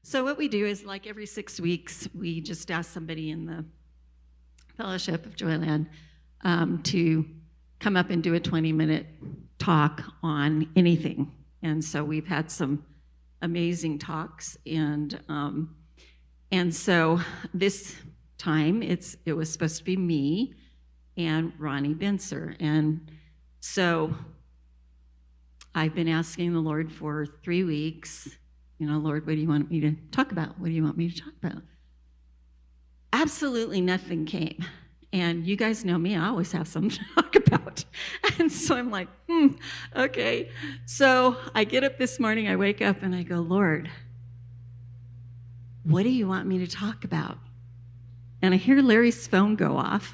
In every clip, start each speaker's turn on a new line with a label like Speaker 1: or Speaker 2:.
Speaker 1: So what we do is, like, every 6 weeks, we just ask somebody in the Fellowship of Joyland to come up and do a 20-minute talk on anything. And so we've had some amazing talks, and so this time it was supposed to be me and Ronnie Benser. And so I've been asking the Lord for 3 weeks, Lord, what do you want me to talk about? What do you want me to talk about? Absolutely nothing came. And you guys know me, I always have something to talk about. And so I'm like, okay. So I get up this morning, I wake up and I go, Lord, what do you want me to talk about? And I hear Larry's phone go off.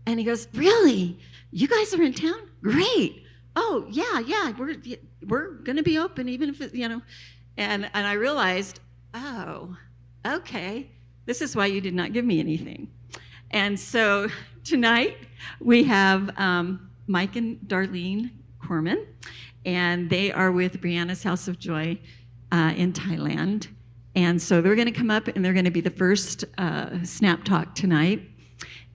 Speaker 1: And he goes, really? You guys are in town? Great. Oh, yeah, we're going to be open even if it, And I realized, oh, okay, this is why you did not give me anything. And so tonight we have Mike and Darleen Corman, and they are with Breanna's House of Joy in Thailand. And so they're going to come up and they're going to be the first snap talk tonight.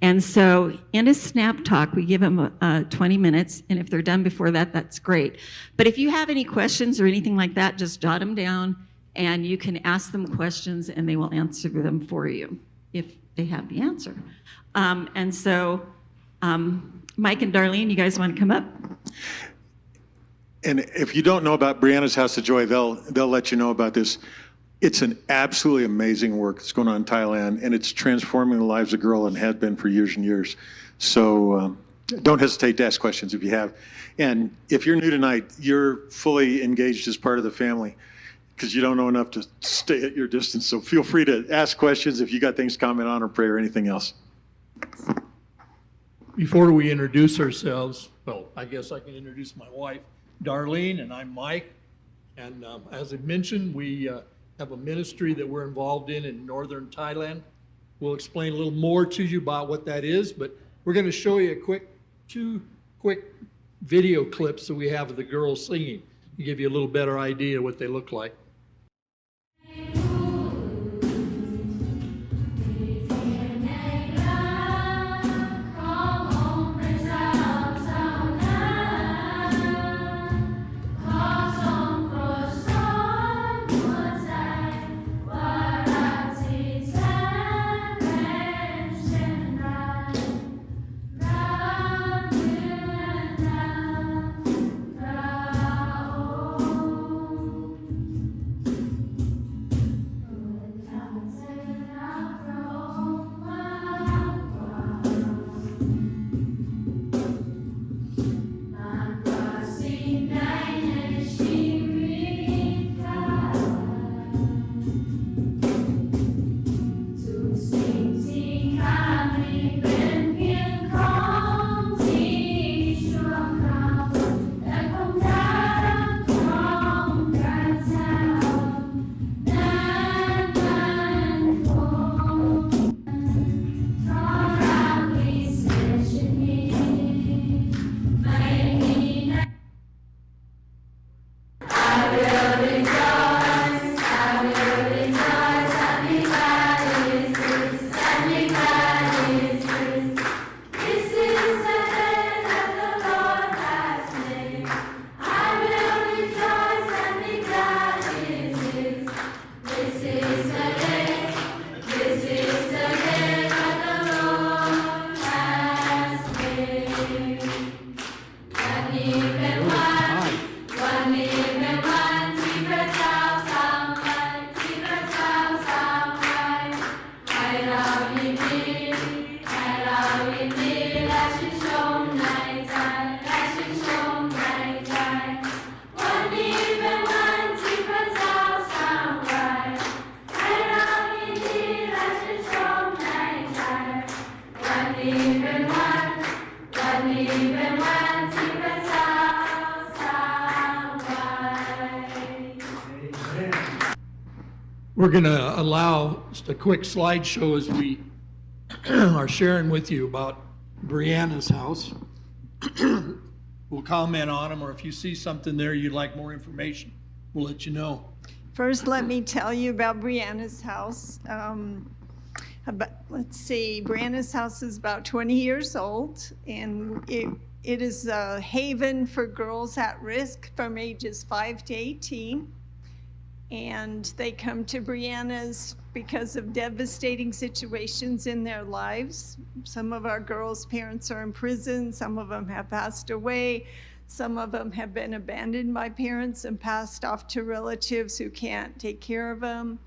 Speaker 1: And so in a snap talk, we give them 20 minutes, and if they're done before that, that's great. But if you have any questions or anything like that, just jot them down, and you can ask them questions, and they will answer them for you if they have the answer. And so Mike and Darleen, you guys want to come up?
Speaker 2: And if you don't know about Breanna's House of Joy, they'll let you know about this. It's an absolutely amazing work that's going on in Thailand, and it's transforming the lives of girls and has been for years and years. So don't hesitate to ask questions if you have. And if you're new tonight, you're fully engaged as part of the family because you don't know enough to stay at your distance. So feel free to ask questions if you got things to comment on or pray or anything else.
Speaker 3: Before we introduce ourselves, well, I guess I can introduce my wife, Darleen, and I'm Mike. And as I mentioned, we have a ministry that we're involved in northern Thailand. We'll explain a little more to you about what that is, but we're going to show you two quick video clips that we have of the girls singing to give you a little better idea of what they look like. We're going to allow just a quick slideshow as we are sharing with you about Breanna's house. We'll comment on them, or if you see something there you'd like more information, we'll let you know.
Speaker 4: First, let me tell you about Breanna's house. Let's see, Breanna's house is about 20 years old, and it is a haven for girls at risk from ages 5 to 18. And they come to Breanna's because of devastating situations in their lives. Some of our girls' parents are in prison, some of them have passed away, some of them have been abandoned by parents and passed off to relatives who can't take care of them.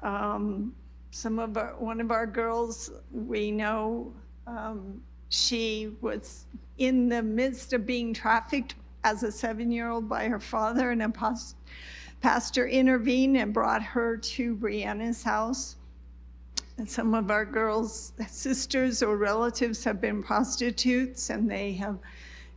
Speaker 4: One of our girls, we know, she was in the midst of being trafficked as a 7-year-old by her father, and a pastor intervened and brought her to Breanna's house. And some of our girls' sisters or relatives have been prostitutes, and they have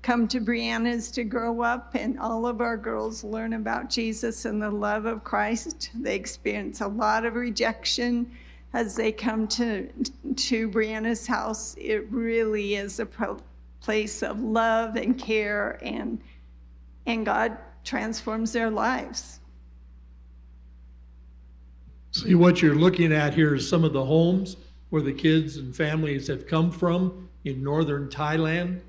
Speaker 4: come to Breanna's to grow up, and all of our girls learn about Jesus and the love of Christ. They experience a lot of rejection as they come to Breanna's house. It really is a place of love and care, and God transforms their lives.
Speaker 3: See, what you're looking at here is some of the homes where the kids and families have come from in northern Thailand.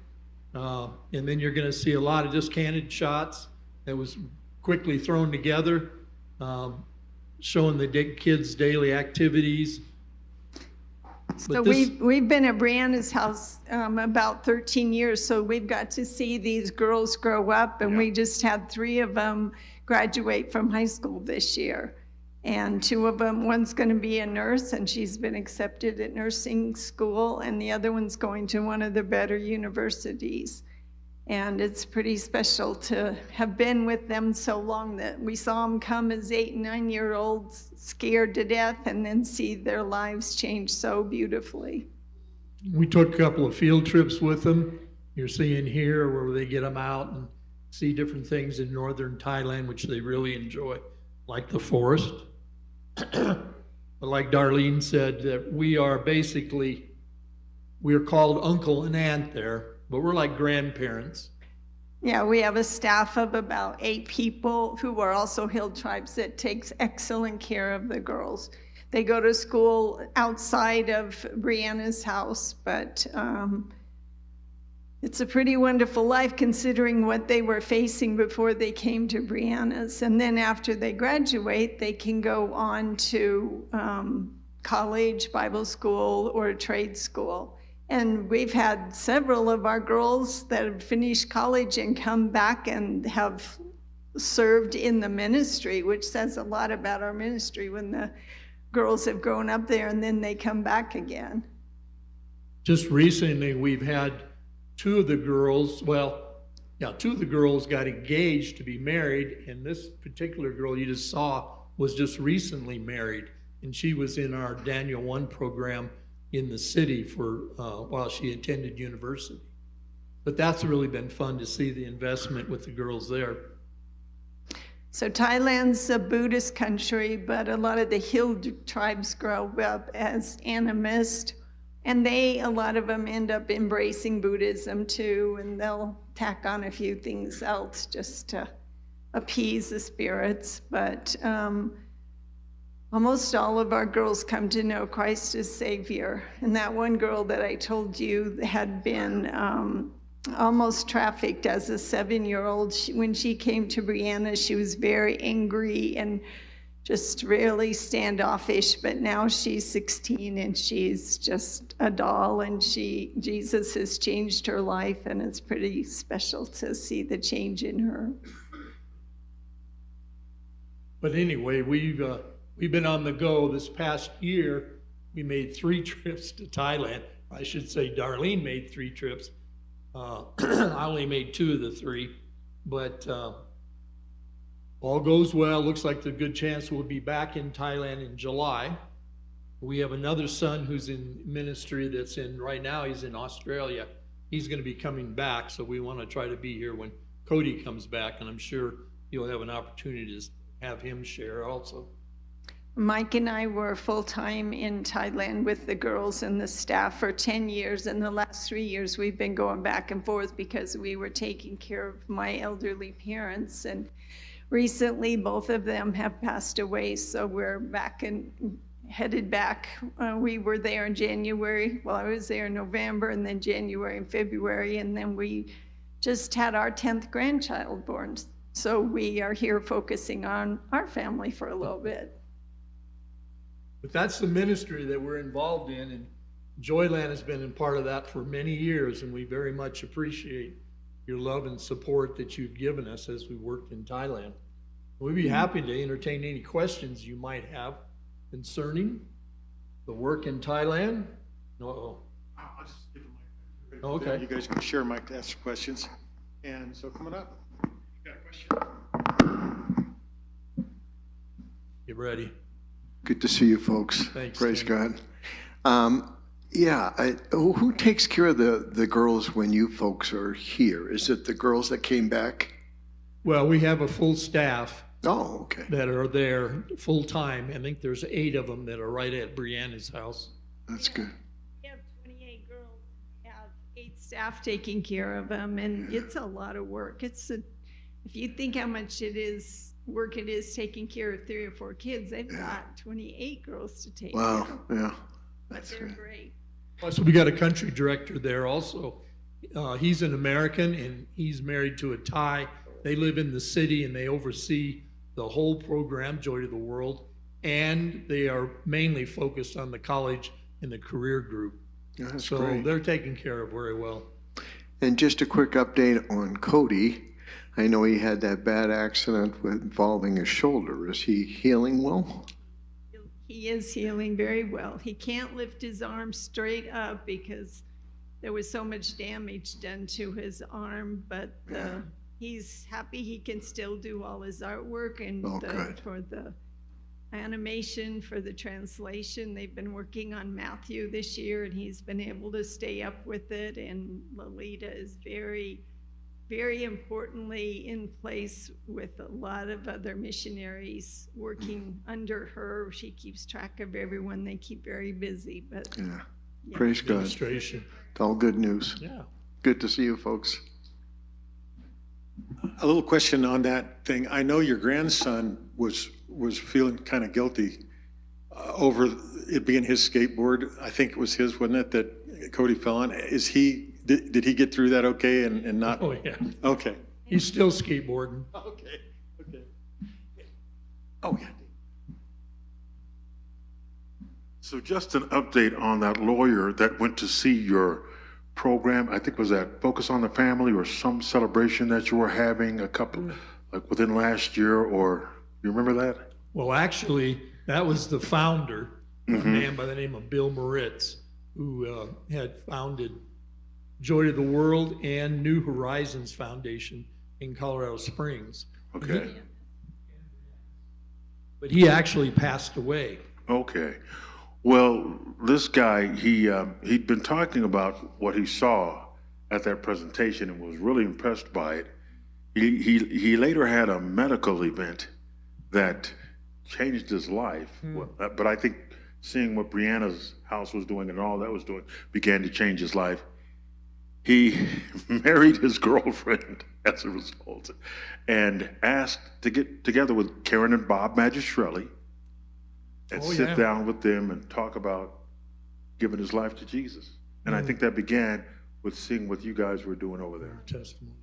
Speaker 3: And then you're going to see a lot of just candid shots that was quickly thrown together, showing the kids' daily activities.
Speaker 4: So we've been at Breanna's house about 13 years, so we've got to see these girls grow up, and we just had 3 of them graduate from high school this year. And 2 of them, one's going to be a nurse, and she's been accepted at nursing school, and the other one's going to one of the better universities. And it's pretty special to have been with them so long that we saw them come as 8 and 9-year-olds, scared to death, and then see their lives change so beautifully.
Speaker 3: We took a couple of field trips with them. You're seeing here where they get them out and see different things in northern Thailand, which they really enjoy, like the forest. But like Darleen said, that we're called uncle and aunt there, but we're like grandparents.
Speaker 4: Yeah, we have a staff of about 8 people who are also Hill tribes that takes excellent care of the girls. They go to school outside of Breanna's house, but it's a pretty wonderful life considering what they were facing before they came to Breanna's. And then after they graduate, they can go on to college, Bible school, or trade school. And we've had several of our girls that have finished college and come back and have served in the ministry, which says a lot about our ministry when the girls have grown up there and then they come back again.
Speaker 3: Just recently, we've had 2 of the girls got engaged to be married, and this particular girl you just saw was just recently married, and she was in our Daniel 1 program in the city for while she attended university. But that's really been fun to see the investment with the girls there.
Speaker 4: So Thailand's a Buddhist country, but a lot of the Hill tribes grow up as animists, and a lot of them end up embracing Buddhism too, and they'll tack on a few things else just to appease the spirits. But almost all of our girls come to know Christ as Savior. And that one girl that I told you had been almost trafficked as a 7-year-old. When she came to Breanna, she was very angry and just really standoffish, but now she's 16 and she's just a doll, and Jesus has changed her life, and it's pretty special to see the change in her.
Speaker 3: But anyway, we've been on the go. This past year, we made 3 trips to Thailand. I should say Darleen made 3 trips. I only made 2 of the 3, but all goes well. Looks like there's a good chance we'll be back in Thailand in July. We have another son who's in ministry right now he's in Australia. He's going to be coming back, so we want to try to be here when Cody comes back, and I'm sure you'll have an opportunity to have him share also.
Speaker 4: Mike and I were full-time in Thailand with the girls and the staff for 10 years. And the last 3 years, we've been going back and forth because we were taking care of my elderly parents. And recently both of them have passed away, so we're back and headed back. We were there in January. Well, I was there in November, and then January and February, and then we just had our 10th grandchild born. So we are here focusing on our family for a little bit.
Speaker 3: But that's the ministry that we're involved in, and Joyland has been a part of that for many years, and we very much appreciate your love and support that you've given us as we worked in Thailand. We'd be happy to entertain any questions you might have concerning the work in Thailand.
Speaker 2: I'll just give the mic.
Speaker 3: Okay.
Speaker 2: You guys can share mic to ask questions. And so coming up, you got a question?
Speaker 3: Get ready.
Speaker 5: Good to see you, folks.
Speaker 3: Thanks,
Speaker 5: Praise
Speaker 3: Tim.
Speaker 5: God. Who takes care of the girls when you folks are here? Is it the girls that came back?
Speaker 3: Well, we have a full staff
Speaker 5: Oh, okay.
Speaker 3: that are there full time. I think there's 8 of them that are right at Breanna's house.
Speaker 5: That's good.
Speaker 4: We have 28 girls, we have 8 staff taking care of them, and it's a lot of work. If you think how much work it is taking care of 3 or 4 kids, they've got 28 girls to take care of.
Speaker 5: Wow, yeah.
Speaker 4: But
Speaker 5: That's
Speaker 4: they're
Speaker 5: good.
Speaker 4: great.
Speaker 3: So we got a country director there also. He's an American and he's married to a Thai. They live in the city and they oversee the whole program, Joy to the World, and they are mainly focused on the college and the career group.
Speaker 5: Yeah, that's
Speaker 3: So
Speaker 5: great.
Speaker 3: they're taken care of very well.
Speaker 5: And just a quick update on Cody. I know he had that bad accident involving his shoulder. Is he healing well?
Speaker 4: He is healing very well. He can't lift his arm straight up because there was so much damage done to his arm, but he's happy he can still do all his artwork and
Speaker 5: good.
Speaker 4: for the animation, for the translation. They've been working on Matthew this year, and he's been able to stay up with it. And Lolita is very, very importantly in place with a lot of other missionaries working under her. She keeps track of everyone. They keep very busy, but
Speaker 5: Yeah. Praise God.
Speaker 3: Administration.
Speaker 5: It's all good news.
Speaker 3: Yeah.
Speaker 5: Good to see you, folks.
Speaker 2: A little question on that thing. I know your grandson was feeling kind of guilty over it being his skateboard. I think it was his, wasn't it, that Cody fell on? Did he get through that okay and not?
Speaker 3: Oh, yeah.
Speaker 2: Okay.
Speaker 3: He's still skateboarding.
Speaker 2: Okay. Oh, yeah.
Speaker 6: So just an update on that lawyer that went to see your program. I think was that Focus on the Family or some celebration that you were having a couple, like within last year, or you remember that?
Speaker 3: Well, actually, that was the founder, a man by the name of Bill Moritz, who had founded Joy to the World and New Horizons Foundation in Colorado Springs.
Speaker 6: Okay.
Speaker 3: But he actually passed away.
Speaker 6: Okay. Well, this guy, he'd been talking about what he saw at that presentation and was really impressed by it. He later had a medical event that changed his life. But I think seeing what Breanna's house was doing and all that was doing began to change his life. He married his girlfriend as a result and asked to get together with Karen and Bob Magistrelli and sit down with them and talk about giving his life to Jesus. And I think that began with seeing what you guys were doing over there.
Speaker 3: Testimony.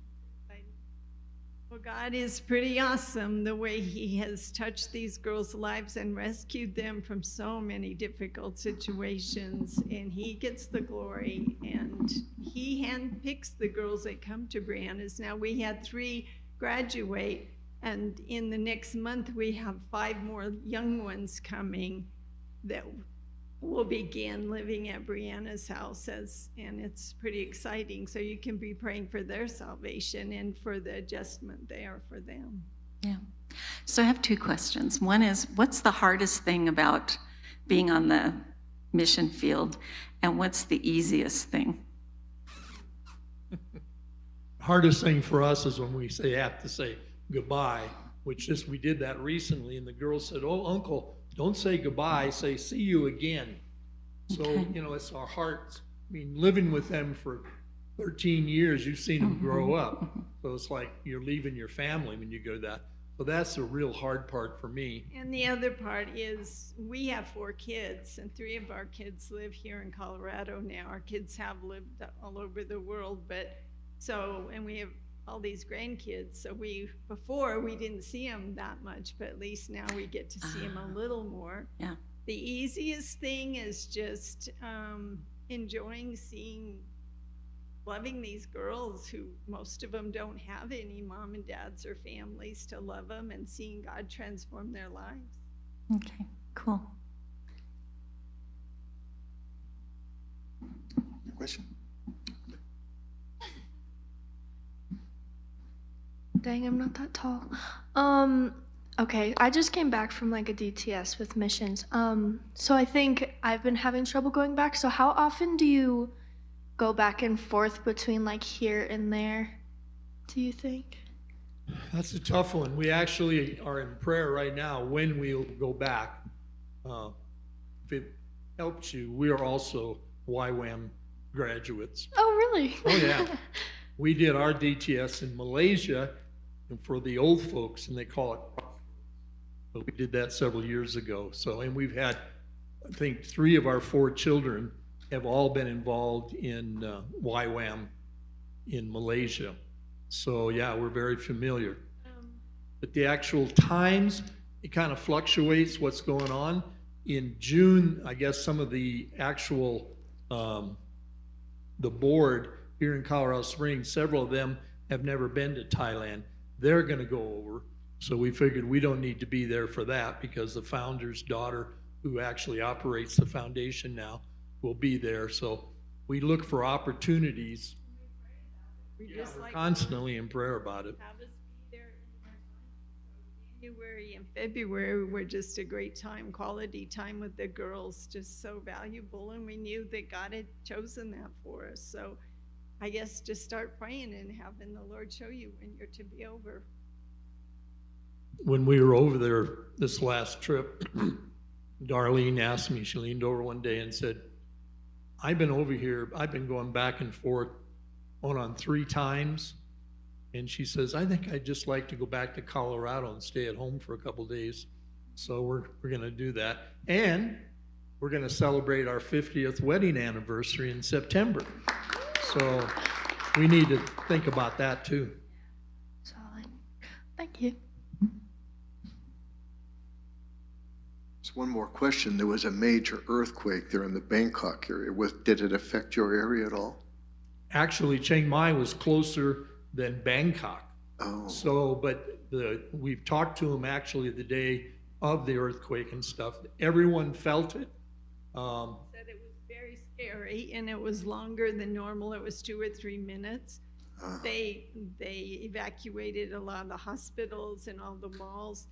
Speaker 4: well, God is pretty awesome the way he has touched these girls' lives and rescued them from so many difficult situations, and he gets the glory, and he handpicks the girls that come to Breanna's. Now, we had 3 graduate, and in the next month we have 5 more young ones coming that will begin living at Breanna's house, and it's pretty exciting. So you can be praying for their salvation and for the adjustment there for them.
Speaker 1: Yeah. So I have 2 questions. One is, what's the hardest thing about being on the mission field, and what's the easiest thing?
Speaker 3: Hardest thing for us is when we have to say goodbye, which we did that recently, and the girls said, "Oh, Uncle, don't say goodbye, say see you again." So, it's our hearts. I mean, living with them for 13 years, you've seen them grow up. So it's like you're leaving your family when you go to that. So that's the real hard part for me.
Speaker 4: And the other part is we have 4 kids, and 3 of our kids live here in Colorado now. Our kids have lived all over the world, and we have all these grandkids. So before we didn't see them that much, but at least now we get to see them a little more.
Speaker 1: Yeah.
Speaker 4: The easiest thing is just enjoying loving these girls who most of them don't have any mom and dads or families to love them, and seeing God transform their lives.
Speaker 7: Okay, cool.
Speaker 2: Question?
Speaker 8: Dang, I'm not that tall. Okay, I just came back from like a DTS with missions. So I think I've been having trouble going back. So how often do you go back and forth between like here and there, do you think?
Speaker 3: That's a tough one. We actually are in prayer right now when we'll go back. If it helps you, we are also YWAM graduates.
Speaker 8: Oh, really?
Speaker 3: Oh, yeah. We did our DTS in Malaysia for the old folks, and they call it, but we did that several years ago. So, and we've had, I think, 3 of our 4 children have all been involved in YWAM in Malaysia. So yeah, we're very familiar. But the actual times, it kind of fluctuates what's going on. In June, I guess some of the actual, the board here in Colorado Springs, several of them have never been to Thailand. They're gonna go over. So we figured we don't need to be there for that because the founder's daughter, who actually operates the foundation now, will be there. So we look for opportunities. We're constantly in prayer about it.
Speaker 4: Have us be there in January and February were just a great time, quality time with the girls, just so valuable. And we knew that God had chosen that for us. So I guess just start praying and having the Lord show you when you're to be over.
Speaker 3: When we were over there this last trip, Darleen asked me, she leaned over one day and said, I've been over here, I've been going back and forth on 3 times. And she says, I think I'd just like to go back to Colorado and stay at home for a couple days. So we're going to do that. And we're going to celebrate our 50th wedding anniversary in September. So we need to think about that too.
Speaker 8: Solid. Thank you.
Speaker 5: Just one more question. There was a major earthquake there in the Bangkok area. Did it affect your area at all?
Speaker 3: Actually, Chiang Mai was closer than Bangkok.
Speaker 5: Oh.
Speaker 3: So, but we've talked to them actually the day of the earthquake and stuff. Everyone felt it.
Speaker 4: Said it was very scary, and it was longer than normal. It was 2 or 3 minutes. They evacuated a lot of the hospitals and all the malls.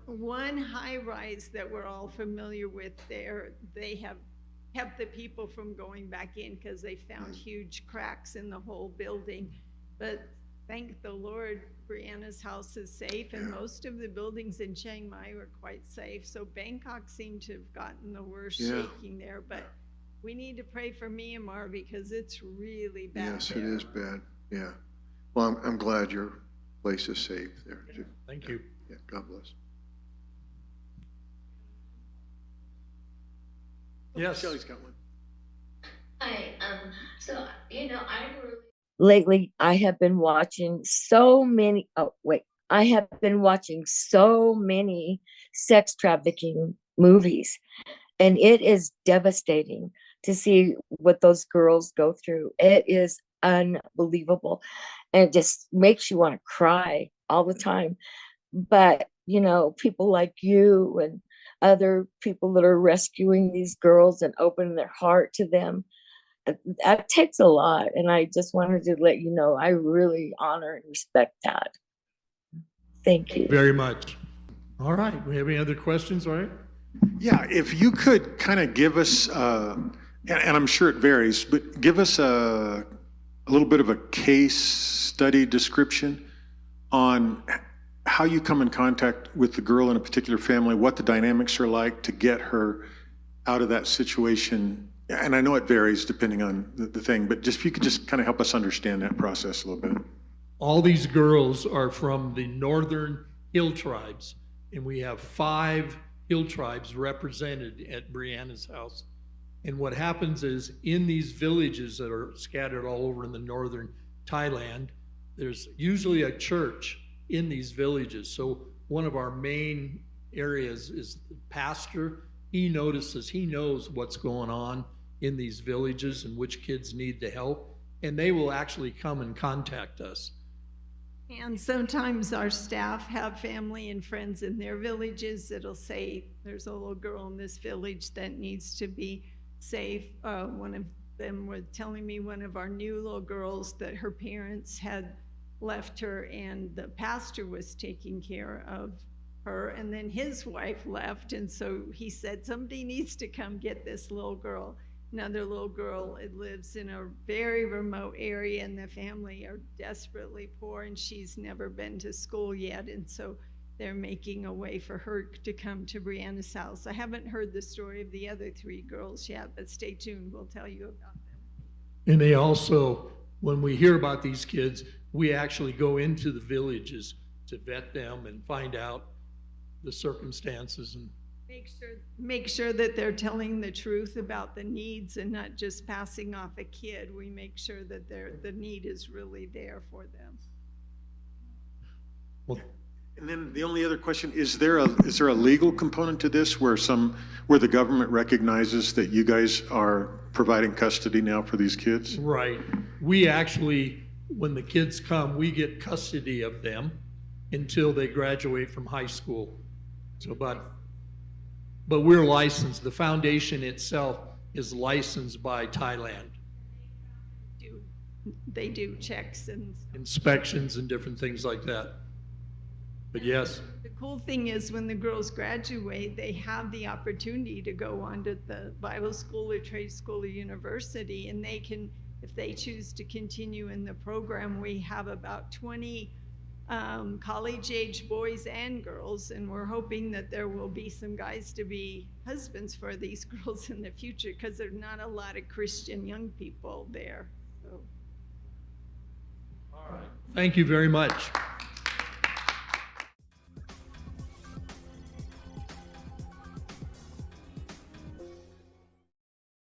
Speaker 4: One high rise that we're all familiar with there, they have kept the people from going back in because they found huge cracks in the whole building. But thank the Lord, Breanna's house is safe, and most of the buildings in Chiang Mai were quite safe. So Bangkok seemed to have gotten the worst shaking there, but we need to pray for Myanmar because it's really bad.
Speaker 5: Yes,
Speaker 4: there.
Speaker 5: it is bad. Yeah. Well, I'm glad your place is safe there too.
Speaker 3: Thank you.
Speaker 5: Yeah, God bless.
Speaker 3: Yes.
Speaker 2: Shelley's got one.
Speaker 9: Hi, so, I really...
Speaker 10: Lately, I have been watching so many, I have been watching so many sex trafficking movies, and it is devastating to see what those girls go through. It is unbelievable, and it just makes you want to cry all the time. But, people like you and other people that are rescuing these girls and opening their heart to them, that takes a lot. And I just wanted to let you know, I really honor and respect that. Thank you
Speaker 3: very much. All right. We have any other questions? All right.
Speaker 2: Yeah, if you could kind of give us, and I'm sure it varies, but give us a little bit of a case study description on how you come in contact with the girl in a particular family, what the dynamics are like to get her out of that situation. And I know it varies depending on the thing, but just if you could just kind of help us understand that process a little bit.
Speaker 3: All these girls are from the northern hill tribes. And we have 5 hill tribes represented at Breanna's house. And what happens is in these villages that are scattered all over in the northern Thailand, there's usually a church in these villages. So one of our main areas is the pastor. He knows what's going on in these villages and which kids need the help. And they will actually come and contact us.
Speaker 4: And sometimes our staff have family and friends in their villages that'll say, there's a little girl in this village that needs to be safe. One of them was telling me one of our new little girls that her parents had left her and the pastor was taking care of her, and then his wife left, and so he said, somebody needs to come get this little girl. Another little girl, it lives in a very remote area, and the family are desperately poor, and she's never been to school yet, and so they're making a way for her to come to Breanna's house. I haven't heard the story of the other 3 girls yet, but stay tuned, we'll tell you about them.
Speaker 3: And they also, when we hear about these kids, we actually go into the villages to vet them and find out the circumstances and
Speaker 4: make sure that they're telling the truth about the needs and not just passing off a kid. We make sure that the need is really there for them.
Speaker 3: well,
Speaker 2: And then the only other question, is there a legal component to this where the government recognizes that you guys are providing custody now for these kids?
Speaker 3: right. We actually, when the kids come, we get custody of them until they graduate from high school. So, but we're licensed. The foundation itself is licensed by Thailand.
Speaker 4: They do checks and
Speaker 3: Inspections and different things like that. But yes,
Speaker 4: the cool thing is when the girls graduate, they have the opportunity to go on to the Bible school or trade school or university, and they can, if they choose to continue in the program, we have about 20 college-age boys and girls, and we're hoping that there will be some guys to be husbands for these girls in the future, because there's not a lot of Christian young people there. So.
Speaker 3: thank you very much.